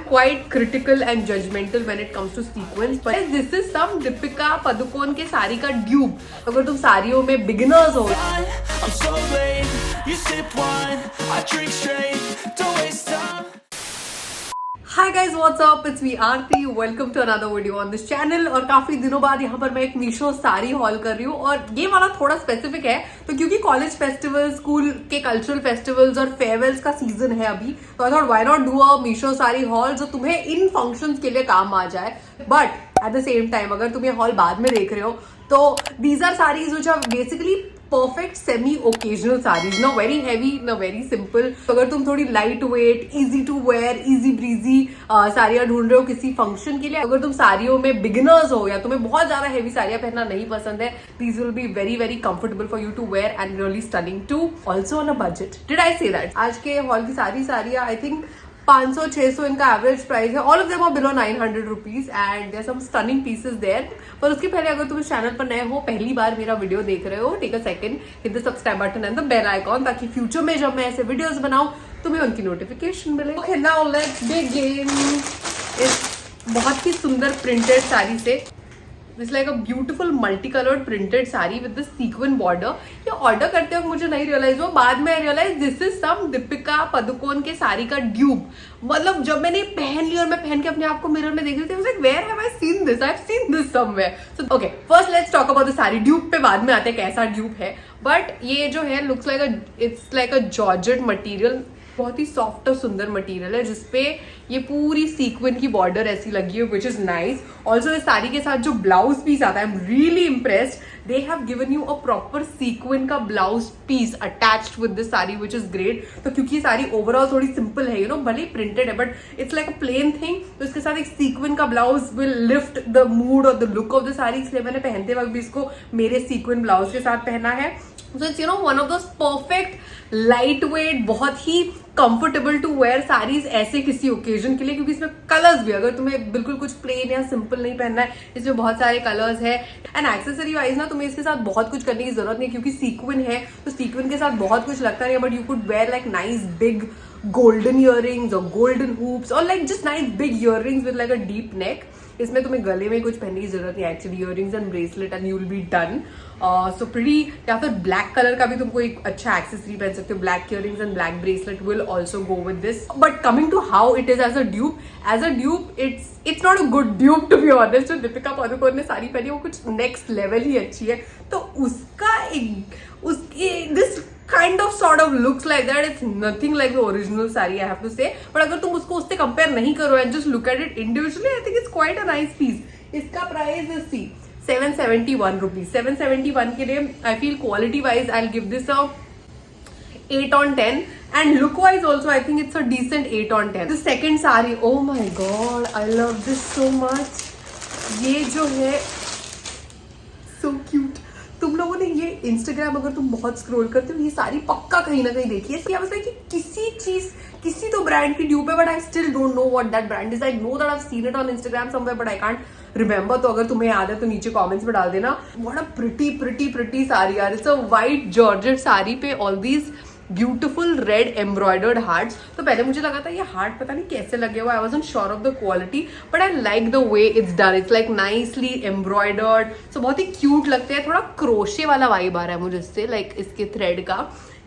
quite critical and judgmental when it comes to sequins, but this is some Deepika Padukone के साड़ी का dupe. अगर तुम साड़ियों में beginners हो, I'm so late, you sip wine, I drink straight, don't waste time. Hi guys, what's up? It's me Aarti. Welcome to another video on this channel. और काफी दिनों बाद यहाँ पर मैं एक मीशो साड़ी हॉल कर रही हूँ और ये वाला थोड़ा स्पेसिफिक है तो क्योंकि कॉलेज फेस्टिवल, स्कूल के कल्चरल फेस्टिवल्स और फेयरवेल्स का सीजन है अभी, तो I thought why not do a Meesho sari hall जो तुम्हें इन फंक्शंस के लिए काम आ जाए. But at the same time अगर तुम ये हॉल बाद में देख रहे हो तो these are saris which are basically perfect semi occasional saris, ना वेरी हैवी ना वेरी सिंपल. तो अगर तुम थोड़ी light weight, easy to wear, easy breezy साड़ियाँ ढूंढ रहे हो किसी फंक्शन के लिए, अगर तुम साड़ियों में बिगिनर्स हो या तुम्हें बहुत ज्यादा हैवी साड़ियाँ पहनना नहीं पसंद है, these will be very very comfortable for you to wear and really stunning too, also on a budget. Did I say that? आज के हॉल की सारी साड़ियाँ आई थिंक 500-600 इनका एवरेज प्राइस है. All of them are below 900 rupees and there some stunning pieces there. पर उसके पहले अगर तुम इस चैनल पर नए हो, पहली बार मेरा वीडियो देख रहे हो, take a second, hit the subscribe button and the bell icon ताकि फ्यूचर में जब मैं ऐसे वीडियोस बनाऊं तुम्हें उनकी नोटिफिकेशन मिले. Okay, now let's begin. इस बहुत ही सुंदर प्रिंटेड साड़ी से, this like a beautiful multi coloured printed sari with the sequence border. ये ऑर्डर करते वक्त मुझे नहीं रियलाइज हुआ, बाद में realise this is some Deepika Padukone के साड़ी का ड्यूप. मतलब जब मैंने पहन ली और मैं पहन के अपने आप को मिरर में देख रही थी, like where have I seen this? I have seen this somewhere. So okay, first let's talk about the sari. Dupe पे बाद में आते हैं कैसा ड्यूप है, बट ये जो है looks like it's like a georgette material. बहुत ही सॉफ्ट और सुंदर मटेरियल है जिसपे ये पूरी सीक्वेंस की बॉर्डर ऐसी लगी है, विच इज नाइस. ऑल्सो इस साड़ी के साथ जो ब्लाउज पीस आता है, I am really impressed. They have given you a proper sequence का blouse piece attached with this sari, which is great. तो क्योंकि ये साड़ी ओवरऑल थोड़ी सिंपल है, यू नो, भले ही प्रिंटेड है but it's like a plain thing, तो इसके साथ एक सीक्वेंस का blouse will lift the mood और the look of the sari. इसलिए मैंने पहनते वक्त भी इसको मेरे सीक्वेंस ब्लाउज के साथ पहना है. So it's, you know, one of those perfect lightweight, बहुत ही कंफर्टेबल टू वेयर साड़ीज ऐसे किसी ओकेजन के लिए, क्योंकि इसमें कलर्स भी, अगर तुम्हें बिल्कुल कुछ प्लेन या सिंपल नहीं पहनना है, इसमें बहुत सारे कलर्स है. एंड एक्सेसरी वाइज ना तुम्हें इसके साथ बहुत कुछ करने की जरूरत नहीं, क्योंकि सीक्वेंस है तो सीक्वेंस के साथ बहुत कुछ लगता नहीं, but you could wear like nice big golden earrings और गोल्डन हुप्स और like just nice big earrings with like a deep neck. इसमें तुम्हें गले में कुछ पहनने की जरूरत नहीं actually, earrings and bracelet and you will be done. So pretty. या फिर ब्लैक कलर का भी तुमको एक अच्छा एक्सेसरी पहन सकते हो. Black earrings and black bracelet will also go with this. But coming to how it is as a dupe, it's not a good dupe to be honest. जो दीपिका पादुकोण ने साड़ी पहनी वो कुछ नेक्स्ट लेवल ही अच्छी है, तो उसका this kind of sort of looks like that. It's nothing like the original saree, I have to say. But अगर तुम उसको उससे कंपेयर नहीं करो and just look at it individually, I think it's quite a nice piece. इसका price is 771 rupees. 771 के लिए I feel quality wise I'll give this a 8 on 10 and look wise also I think it's a decent 8 on 10. The second saree, oh my god, I love this so much. ये जो है so cute. तुम लोगों ने ये Instagram अगर तुम बहुत स्क्रॉल करते हो, ये सारी पक्का कहीं ना कहीं देखी है. इसकी अवस्था है कि किसी तो ब्रांड की ड्यूप है, but I still don't know what that brand is. I know that I have seen it on Instagram somewhere but I can't remember. तो अगर तुम्हें याद है तो नीचे कमेंट्स में डाल देना. व्हाट अ प्रिटी साड़ी यार. It's a white georgette sari पे all these beautiful red embroidered hearts. तो पहले मुझे लगा था ये हार्ट पता नहीं कैसे लगे हुआ, I wasn't sure of the quality, but I like the way it's done. It's like nicely embroidered, so बहुत ही क्यूट लगते हैं. थोड़ा क्रोशे वाला वाइब आ रहा है मुझे इससे, लाइक इसके थ्रेड का.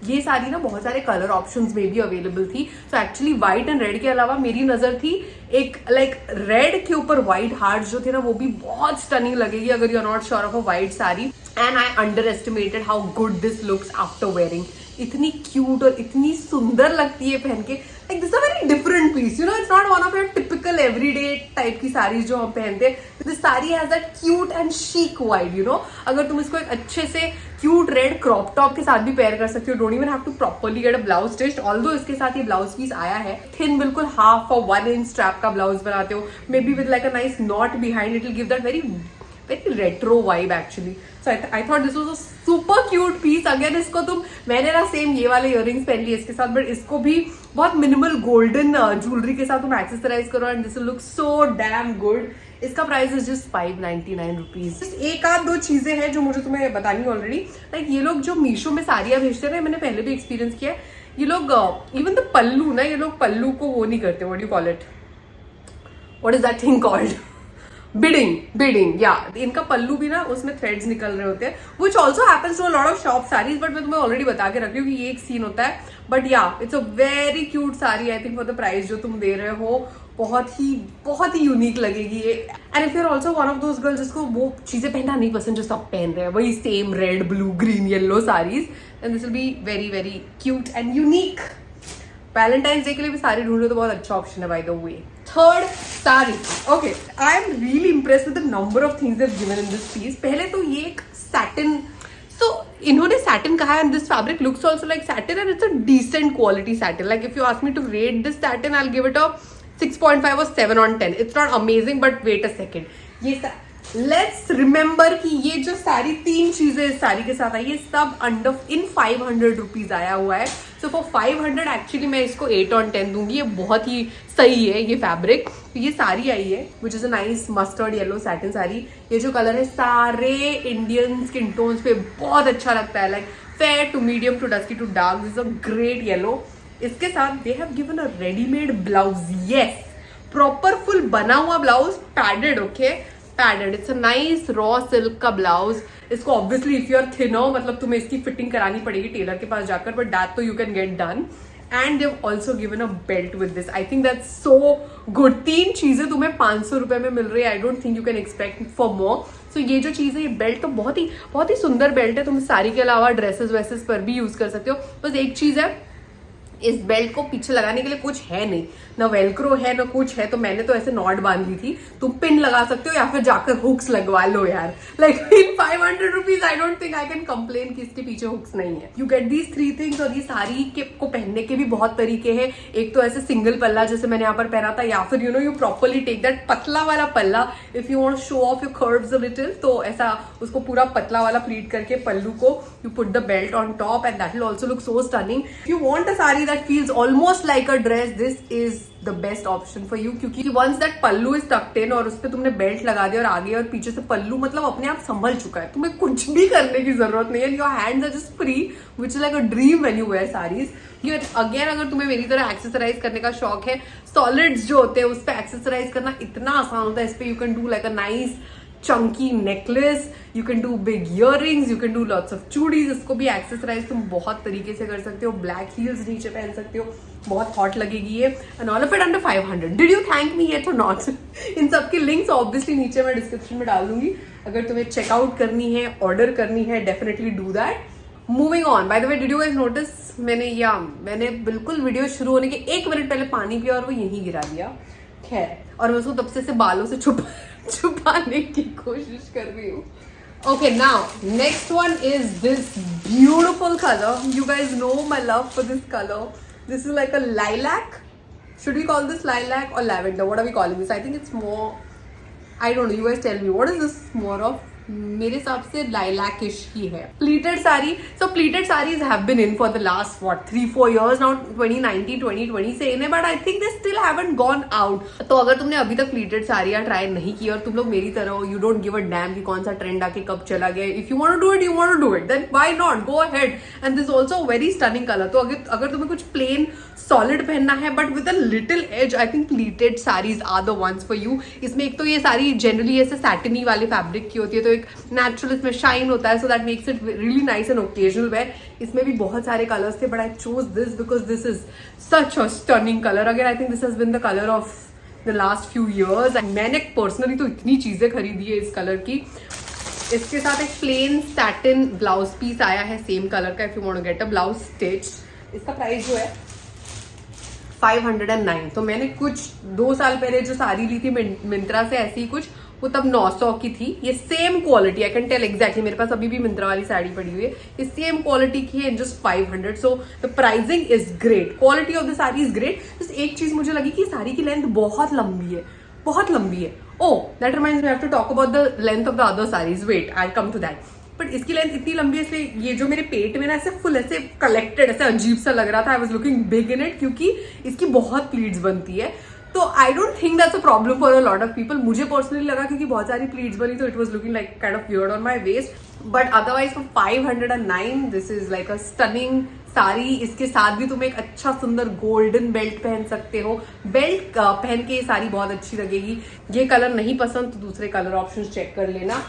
ये साड़ी ना बहुत सारे कलर ऑप्शंस में भी अवेलेबल थी. So actually white and red के अलावा मेरी नजर थी एक लाइक रेड के ऊपर व्हाइट हार्ट जो थे ना, वो भी बहुत स्टनिंग लगेगी अगर you are not sure of a white sari. And I underestimated how good this looks after wearing. इतनी क्यूट और इतनी सुंदर लगती है पहन के. Like this a very different piece, you know, it's not one of your typical everyday type की साड़ीज जो हम पहनते हैं. This sari has that cute and chic vibe, you know. अगर तुम इसको एक अच्छे से क्यूट रेड क्रॉप टॉप के साथ भी पेयर कर सकते हो. Don't even have to properly get a blouse stitched. Although इसके साथ ये ब्लाउज पीस आया है थिन, बिल्कुल हाफ और 1 इंच स्ट्रैप का ब्लाउज बनाते हो, maybe with like a nice knot behind. It will give that very retro vibe actually. So I thought this was a super cute piece. Again इसको मैंने ना same ये वाले earrings पहन लिए इसके साथ, बट इसको भी बहुत मिनिमल गोल्डन ज्वेलरी के साथ तुम एक्सेसराइज करो and this look so damn good. इसका प्राइस इज जस्ट 599 रुपीज. एक आध दो चीजें हैं जो मुझे तुम्हें बतानी ऑलरेडी. लाइक ये लोग जो मीशो में साड़ियां भेजते हैं, मैंने पहले भी एक्सपीरियंस किया है, ये लोग इवन द पल्लू ना, ये लोग पल्लू को वो नहीं करते, what do you call it, what is that thing called, bidding या इनका पल्लू भी ना उसमें थ्रेड्स निकल रहे होते हैं, which also happens to a lot of shop saris, but मैं तुम्हें ऑलरेडी बता के रख रही हूँ कि ये एक सीन होता है. बट या it's a very cute sari, I think for the price जो तुम दे रहे हो बहुत ही यूनिक लगेगी ये. And if you are also one of those girls जिसको वो चीजें पहनना नहीं पसंद जो सब पहन रहे हैं, वही same red blue green yellow saris, and this will be very very cute and unique. Valentine's day के लिए भी साड़ी ढूंढ रहे तो बहुत अच्छा ऑप्शन है by the way. Third sari. Okay, I am really impressed with the number of things they've given in this piece. पहले तो ये एक सैटिन, so इन्होंने सैटिन कहा है, and this fabric looks also like satin and it's a decent quality satin. Like if you ask me to rate this satin, I'll give it a 6.5 or 7 on 10. It's not amazing, but wait a second. ये let's remember कि ये जो सारी 3 चीजें इस साड़ी के साथ आई, ये सब अंडर इन 500 रुपीज आया हुआ है. सो फॉर 500 एक्चुअली मैं इसको 8 on 10 दूंगी. ये बहुत ही सही है ये फैब्रिक. तो ये साड़ी आई है which is a nice mustard yellow satin sari. ये जो कलर है सारे इंडियन स्किन टोन्स पे बहुत अच्छा लगता है, like fair to medium to dusky to dark. This is a great yellow. इसके साथ they have given a readymade blouse. Yes, proper full बना हुआ blouse, padded. Okay, padded. It's a nice raw silk का blouse. इसको obviously if you are thinner, मतलब तुम्हें इसकी fitting करानी पड़ेगी टेलर के पास जाकर, बट दैट तो you can get done. And they've also given a belt with this. I think that's so good. 3 चीजें तुम्हें 500 रुपए में मिल रही है. I don't think you can expect for more. So ये जो चीज है, ये बेल्ट तो बहुत ही सुंदर बेल्ट है. तुम साड़ी के अलावा ड्रेसेस वेसेस पर भी यूज कर सकते हो. बस एक चीज है, इस बेल्ट को पीछे लगाने के लिए कुछ है नहीं, ना वेलक्रो है ना कुछ है. तो मैंने तो ऐसे नॉट बांध ली थी. तुम पिन लगा सकते हो या फिर जाकर हुक्स लगवा लो यार. Like in 500 rupees I don't think I can complain कि इसके पीछे हुक्स नहीं है. You get these 3 things. और ये साड़ी के को पहनने के भी बहुत तरीके हैं. एक तो ऐसे सिंगल पल्ला जैसे मैंने यहाँ पर पहना था, या फिर यू प्रॉपरली टेक दैट पतला वाला पल्ला if you want to show off your curves a little. तो ऐसा उसको पूरा पतला वाला प्लीट करके पल्लू को you put the belt on top and that will also look so stunning. If you want a sari that feels almost like a dress, this is the best option for you. क्योंकि once that pallu is tucked in और उस पर तुमने belt लगा दिया और आगे और पीछे से पल्लू मतलब अपने आप संभल चुका है. तुम्हें कुछ भी करने की जरूरत नहीं है. Your hands are just free, which is like a dream when you wear saris. Again अगर तुम्हें मेरी तरह एक्सेसराइज करने का शौक है, सॉलिड्स जो होते हैं उस पर एक्सेसराइज करना इतना आसान होता है. इस पे you can do like a nice chunky necklace, you can do big earrings, you can do lots of chudis. इसको भी एक्सेसराइज तुम बहुत तरीके से कर सकते हो. ब्लैक हील्स नीचे पहन सकते हो, बहुत हॉट लगेगी ये. And all of it under 500. Did you thank me yet और नॉट? इन सब की लिंक्स ऑब्वियसली नीचे मैं डिस्क्रिप्शन में डाल दूंगी. अगर तुम्हें चेकआउट करनी है, ऑर्डर करनी है, definitely do that. Moving on. By the way, did you guys notice मैंने बिल्कुल वीडियो शुरू होने के 1 मिनट पहले पानी पिया और वो यहीं गिरा दिया. खैर, और मैं उसको तब से बालों से छुपाने की कोशिश कर रही हूँ. Okay, now next one is this beautiful color. You guys know my love for this color. This is like a lilac. Should we call this lilac or lavender? What are we calling this? I think it's more, I don't know, you guys tell me. What is this more of? मेरे हिसाब से lilacish ही है. Pleated sari. So pleated saris have been in for the last 3-4 years now. 2019 2020 से in है, but I think they still haven't gone out. तो अगर तुमने अभी तक प्लीटेड साड़ियां ट्राई नहीं की और तुम लोग मेरी तरह हो, you don't give a damn कि कौन सा ट्रेंड आके कब चला गया. If you want to do it, you want to do it, then why not, go ahead. And this also very stunning colour. तो अगर तुम्हें कुछ प्लेन सॉलिड पहनना है but with a little edge, I think pleated saris are the ones for you. इसमें एक तो ये साड़ी जनरली ऐसे सैटिनी वाले फैब्रिक की होती है, तो एक नेचुरल इसमें शाइन होता है, so that makes it really nice and occasional wear. इसमें भी बहुत सारे कलर्स थे, but I chose this because this is such a stunning colour. Again I think this has been the colour of the last few years. मैंने personally तो इतनी चीजें खरीदी है इस कलर की. इसके साथ एक प्लेन सैटिन ब्लाउज पीस आया है सेम कलर का, if you want to get a blouse stitch. इसका प्राइस जो है 509. तो मैंने कुछ 2 साल पहले जो साड़ी ली थी मिंत्रा से, ऐसी ही कुछ, वो तब 900 की थी. ये same quality, I can tell exactly. मेरे पास अभी भी मिंत्रा वाली साड़ी पड़ी हुई है. ये सेम क्वालिटी की है, just 500. So the pricing is great, quality of the sari is great. बस एक चीज मुझे लगी कि साड़ी की लेंथ बहुत लंबी है, बहुत लंबी है. Oh, that reminds me, I have to talk about the length of the other saris. Wait, I come to that. But इसकी लेंथ इतनी लंबी है, इसलिए ये जो मेरे पेट में ना ऐसे फुल ऐसे कलेक्टेड, ऐसे अजीब सा लग रहा था. I was looking big in it, क्योंकि इसकी बहुत प्लीट्स बनती है. तो I don't think that's a problem for a lot of people. मुझे पर्सनली लगा क्योंकि बहुत सारी प्लीट्स बनी, तो it was looking like kind of weird on my waist. But otherwise for 509 this is like a stunning sari इसके साथ भी तुम एक अच्छा सुंदर गोल्डन बेल्ट पहन सकते हो। बेल्ट पहन के ये साड़ी बहुत अच्छी लगेगी। ये कलर नहीं पसंद तो दूसरे कलर ऑप्शंस चेक कर लेना।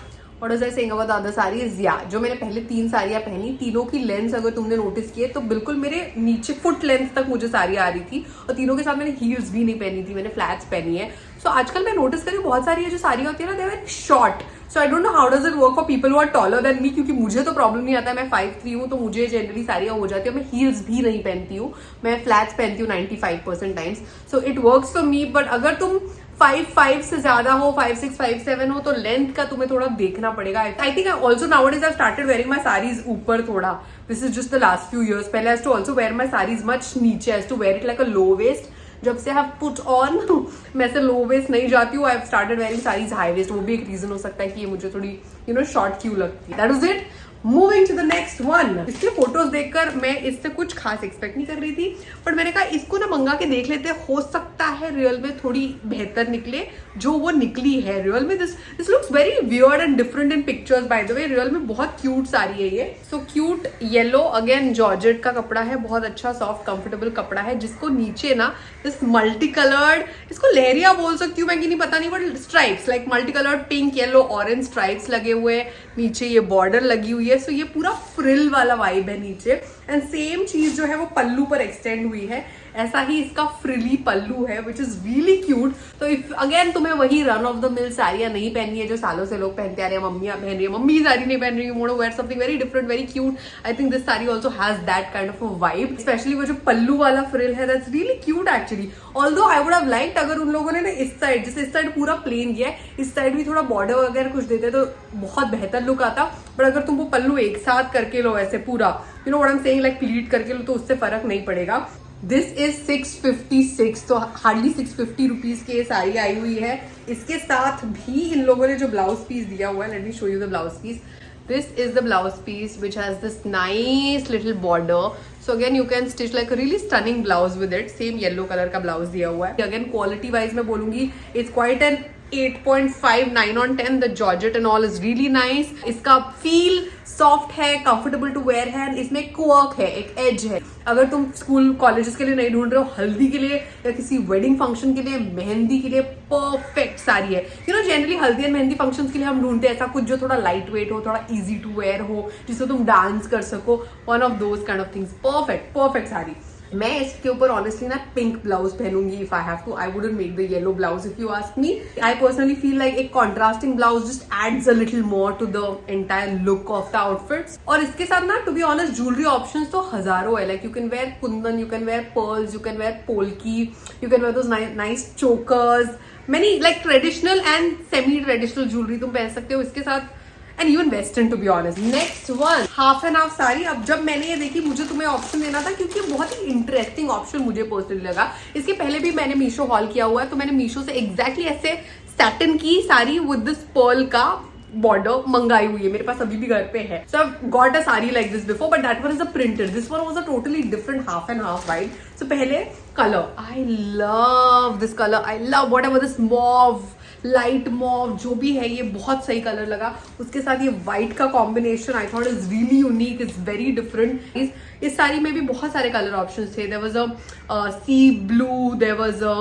और as I saying about the other sarees, yeah, जो मैंने पहले 3 साड़ियाँ पहनी, तीनों की लेंथ अगर तुमने नोटिस किए तो बिल्कुल मेरे नीचे फुट लेंथ तक मुझे साड़ी आ रही थी, और तीनों के साथ मैंने हील्स भी नहीं पहनी थी, मैंने फ्लैट्स पहनी है। सो आजकल मैं नोटिस करी बहुत सारी जो साड़ियाँ होती है ना, they are short. So I don't know how does it work for people who are taller than me, क्योंकि मुझे तो प्रॉब्लम नहीं आता है, मैं 5'3" हूँ, तो मुझे जनरली साड़ियाँ हो जाती है। मैं हील्स भी नहीं पहनती हूँ, मैं फ्लैट्स पहनती हूँ 95% times. So it works for me. But अगर तुम 5'5" से ज्यादा हो, 5'6", 5'7" हो, तो लेंथ का तुम्हें थोड़ा देखना पड़ेगा। I think also nowadays I started wearing my saris ऊपर थोड़ा। This is just the last few years. पहले has to also wear my saris much नीचे, has to wear it like a low waist. जब से हैव पुट ऑन मैं से low waist नहीं जाती हूँ, I have started wearing saris high waist. वो भी एक रीजन हो सकता है कि ये मुझे थोड़ी शॉर्ट क्यों लगती है। That is it. Moving to the next one. इसके फोटोज देखकर मैं इससे कुछ खास एक्सपेक्ट नहीं कर रही थी, बट मैंने कहा इसको ना मंगा के देख लेते, हो सकता है रियल में थोड़ी बेहतर निकले जो वो निकली है। रियल में this looks very weird and different in pictures. By the way real में बहुत क्यूट साड़ी है ये। So cute yellow, again georgette का कपड़ा है, बहुत अच्छा सॉफ्ट कंफर्टेबल कपड़ा है, जिसको नीचे ना दिस मल्टी कलर्ड, इसको लहरिया बोल सकती हूँ मैं कि नहीं पता नहीं, but stripes like multi coloured pink yellow orange stripes लगे हुए हैं। नीचे ये बॉर्डर लगी हुई है। सो ये पूरा फ्रिल वाला वाइब है नीचे, एंड सेम चीज जो है वो पल्लू पर एक्सटेंड हुई है। ऐसा ही इसका फ्रिली पल्लू है, विच इज रियली क्यूट। तो इफ अगेन तुम्हें वही रन ऑफ द मिल साड़ियां नहीं पहननी है जो सालों से लोग पहनते आ रहे हैं, मम्मियां पहन रही है, मम्मी साड़ी नहीं पहन रही, you want to wear something very different, very cute, I think this sari also has that kind of a vibe. Specially वो जो पल्लू वाला फ्रिल है, that's really cute actually. Although I would have liked अगर उन लोगों ने ना इस साइड, जैसे इस साइड पूरा प्लेन किया है, इस साइड भी थोड़ा बॉर्डर वगैरह कुछ देते तो बहुत बेहतर लुक आता। बट अगर तुम वो पल्लू एक साथ करके लो ऐसे पूरा, you know what I am saying, like pleat करके लो, तो उससे फर्क नहीं पड़ेगा। दिस इज 656, तो हार्डली 650 रुपीज की ये साड़ी आई हुई है। इसके साथ भी इन लोगों ने जो ब्लाउज पीस दिया हुआ है, let me show you the blouse piece. This is the blouse piece which has this nice little border. So again you can stitch like a really stunning blouse with it. Same yellow color का blouse दिया हुआ है। Again quality wise मैं बोलूंगी it's quite an 8.5, 9 on 10. The georgette and all is really nice. इसका feel soft है, comfortable to wear है, इसमें क्वर्क है, एक एज है। अगर तुम स्कूल कॉलेजेस के लिए नहीं ढूंढ रहे हो, हल्दी के लिए या किसी वेडिंग फंक्शन के लिए, मेहंदी के लिए परफेक्ट साड़ी है। यू नो जनरली हल्दी एंड मेहंदी फंक्शंस के लिए हम ढूंढते हैं ऐसा कुछ जो थोड़ा लाइट वेट हो, थोड़ा इजी टू वेयर हो, जिससे तुम डांस कर सको। One of those kind of things. Perfect sari. मैं इसके ऊपर ऑनेस्टली ना पिंक ब्लाउज पहनूंगी if I have to. I wouldn't make the yellow blouse if you ask me. I personally feel like एक contrasting blouse just adds a little more to the entire look of the outfits. और इसके साथ ना to be honest jewellery options तो हजारों है। Like you can wear Kundan, you can wear pearls, you can wear polki, you can wear those nice chokers, many like traditional and semi traditional jewellery तुम पहन सकते हो इसके साथ, and even western to be honest. Next one, half and half sari. अब जब मैंने ये देखी, मुझे तुम्हें ऑप्शन देना था क्योंकि बहुत ही इंटरेस्टिंग ऑप्शन मुझे पर्सनली लगा। इसके पहले भी मैंने मीशो हॉल किया हुआ है, तो मैंने मीशो से एग्जैक्टली ऐसे सैटिन की साड़ी विद दिस पर्ल का बॉर्डर मंगाई हुई है, मेरे पास अभी भी घर पे है। So I got a sari like this before, but that one is a printed, this one was a totally different half and half vibe. So पहले colour, I love this colour, I love whatever this mauve, light mauve जो भी है, ये बहुत सही colour लगा। उसके साथ ये व्हाइट का combination I thought is really unique, is very different. इस साड़ी में भी बहुत सारे कलर ऑप्शंस थे। There was a sea blue, there was a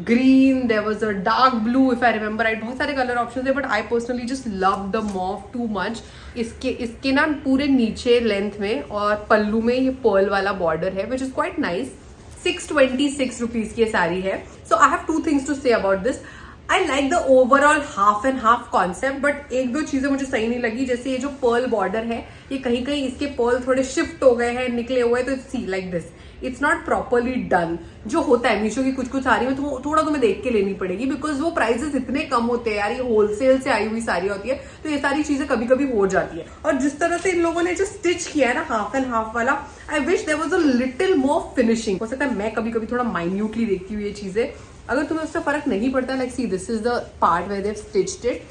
green, there was a dark blue if I remember right. बहुत सारे कलर ऑप्शंस थे, but I personally just love the mauve too much. इसके ना पूरे नीचे length में और पल्लू में ये पर्ल वाला बॉर्डर है, which is quite nice. 626 rupees की ये साड़ी है। So I have two things to say about this. I like the overall half and half concept, but एक दो चीजें मुझे सही नहीं लगी। जैसे ये जो पर्ल बॉर्डर है, ये कहीं कहीं इसके पर्ल थोड़े शिफ्ट हो गए हैं, निकले हुए हैं, तो see like this it's not properly done. जो होता है मीशो की कुछ साड़ी में तो थोड़ा तुम्हें देख के लेनी पड़ेगी, बिकॉज वो प्राइसेस इतने कम होते हैं यार। ये होलसेल से आई हुई साड़ी होती है, तो ये सारी चीजें कभी कभी हो जाती है। और जिस तरह से इन लोगों ने जो स्टिच किया है ना हाफ एंड हाफ वाला, I wish there was a little more finishing. हो सकता है मैं कभी कभी थोड़ा माइन्यूटली देखती हूँ ये चीजें। अगर तुम्हें उससे फर्क नहीं पड़ता, like see this is the part where they have stitched it,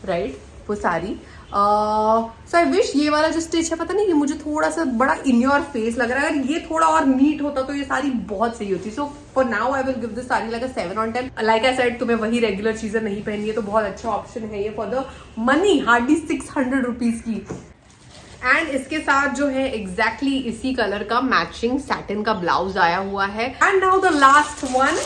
right, वो सारी। सो आई विश ये वाला जो स्टिच है, पता नहीं ये मुझे थोड़ा सा बड़ा इन योर फेस लग रहा है। अगर ये थोड़ा और नीट होता तो ये सारी बहुत सही होती। So for now I will give this sari like a 7 on 10। Like I said, तुम्हें वही रेगुलर चीजें नहीं पहननी है तो बहुत अच्छा ऑप्शन है ये for the money, hardly 600 rupees की। एंड इसके साथ जो है एग्जैक्टली इसी कलर का मैचिंग सैटिन का ब्लाउज आया हुआ है. And now the last one.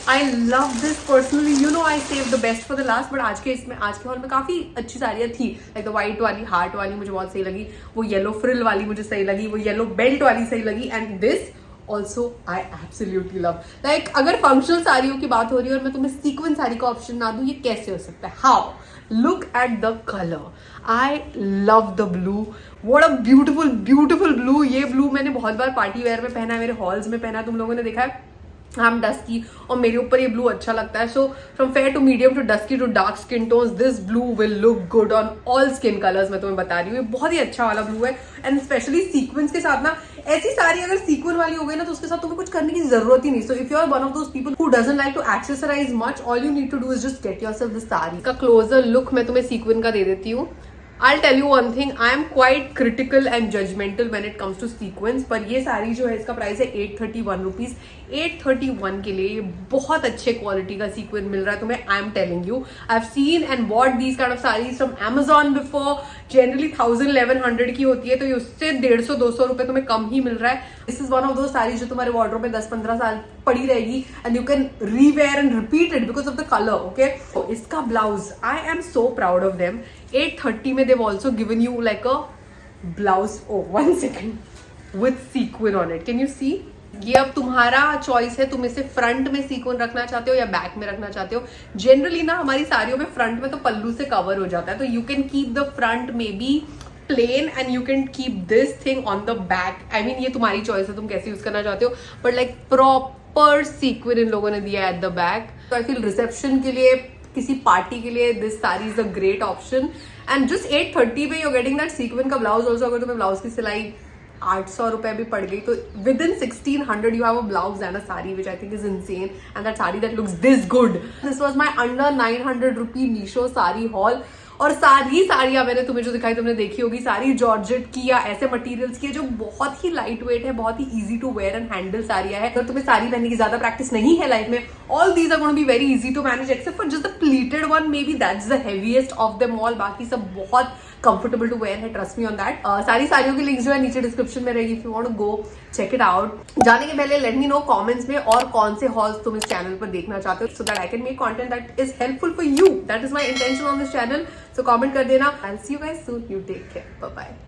I love this personally. You know I save the best for the last. But आज के हॉल में काफी अच्छी साड़ियाँ थी. लाइक द व्हाइट वाली, हार्ट वाली मुझे बहुत सही लगी. वो येलो फ्रिल वाली मुझे सही लगी. वो येलो बेल्ट वाली सही लगी. And this also I absolutely love. Like अगर फंक्शनल साड़ियों की बात हो रही है और मैं तुम्हें सीक्वेंस साड़ी का ऑप्शन ना दूं, ये कैसे हो सकता है? How? Look at the colour. I love the blue. What a beautiful beautiful blue. ये ब्लू मैंने बहुत बार पार्टी वेयर में पहना है, मेरे हॉल्स में पहना है, तुम लोगों ने देखा है. आई एम डस्की और मेरे ऊपर ये ब्लू अच्छा लगता है. So from fair to medium to dusky to dark skin tones, this blue will look good on all skin colours. मैं तुम्हें बता रही हूँ, ये बहुत ही अच्छा वाला ब्लू है. एंड स्पेशली सीक्वेंस के साथ ना, ऐसी सारी अगर सीक्वेंस वाली हो गई ना, तो उसके साथ तुम्हें कुछ करने की जरूरत ही नहीं. So if you are one of those people who doesn't like to accessorize much, all you need to do is just get yourself this sari. का क्लोजर लुक मैं तुम्हें सीक्वेंस का दे देती हूँ. I'll tell you one thing, I am quite critical and judgmental when it comes to sequence. पर ये साड़ी जो है इसका प्राइस है 831 रुपीज. 831 के लिए ये बहुत अच्छे क्वालिटी का सीक्वेंस मिल रहा है तुम्हें. I am telling you, I have scene and bought these kind of saris from Amazon before. Generally 1000-1100 की होती है, तो ये उससे 150-200 रुपए तुम्हें कम ही मिल रहा है. दिस इज वन ऑफ दो साड़ीज जो तुम्हारे वार्डरोब में 10-15 साल पड़ी रहेगी and you can rewear and repeat it because of the colour. Okay, इसका blouse, I am so proud of them. 830 में they've also given you like a blouse. Oh, 1 second, with sequin on it. Can you see? ये अब तुम्हारा choice है, तुम इसे front में sequence रखना चाहते हो या बैक में रखना चाहते हो. जनरली ना हमारी साड़ियों में फ्रंट में तो पल्लू से कवर हो जाता है, तो you can keep the front maybe plain and you can keep this thing on the back. I mean ये तुम्हारी चॉइस है, तुम कैसे यूज करना चाहते हो. But like proper sequence in लोगों ने दिया एट द बैक. तो आई फील रिसेप्शन के लिए, किसी पार्टी के लिए this sari is a great option. And just 830 पे यूर गेटिंग दैट सीक्वेंस का ब्लाउज ऑल्सो. अगर तुम्हें ब्लाउज की सिलाई 800 रुपए भी पड़ गई, तो with in 1600 you have a blouse and a saree, which I think is insane. And that saree that looks this good. This was my under 900 rupee Meesho saree haul. और सारी साड़ियां मैंने तुम्हें जो दिखाई तुमने देखी होगी, सारी जॉर्जेट की या ऐसे मटेरियल्स की है जो बहुत ही लाइट वेट है, बहुत ही easy to wear and handle साड़ियां है. अगर तुम्हें साड़ी पहनने की ज्यादा प्रैक्टिस नहीं है लाइफ में, all these are going to be very easy to manage except for just the pleated one. Maybe that's the heaviest of them all. बाकी सब बहुत कंफर्टेबल टू वेयर है, ट्रस्ट मी ऑन दैट. सारी साड़ियों की links जो है नीचे डिस्क्रिप्शन में रहेगी. If you want to go check it out. जाने के पहले लेट मी नो कमेंट्स में और कौन से हॉल्स तुम इस चैनल पर देखना चाहते हो, so that I can make content that is helpful for you. That is my intention on this channel. So comment कर देना. I will see you guys soon. You take care. Bye bye.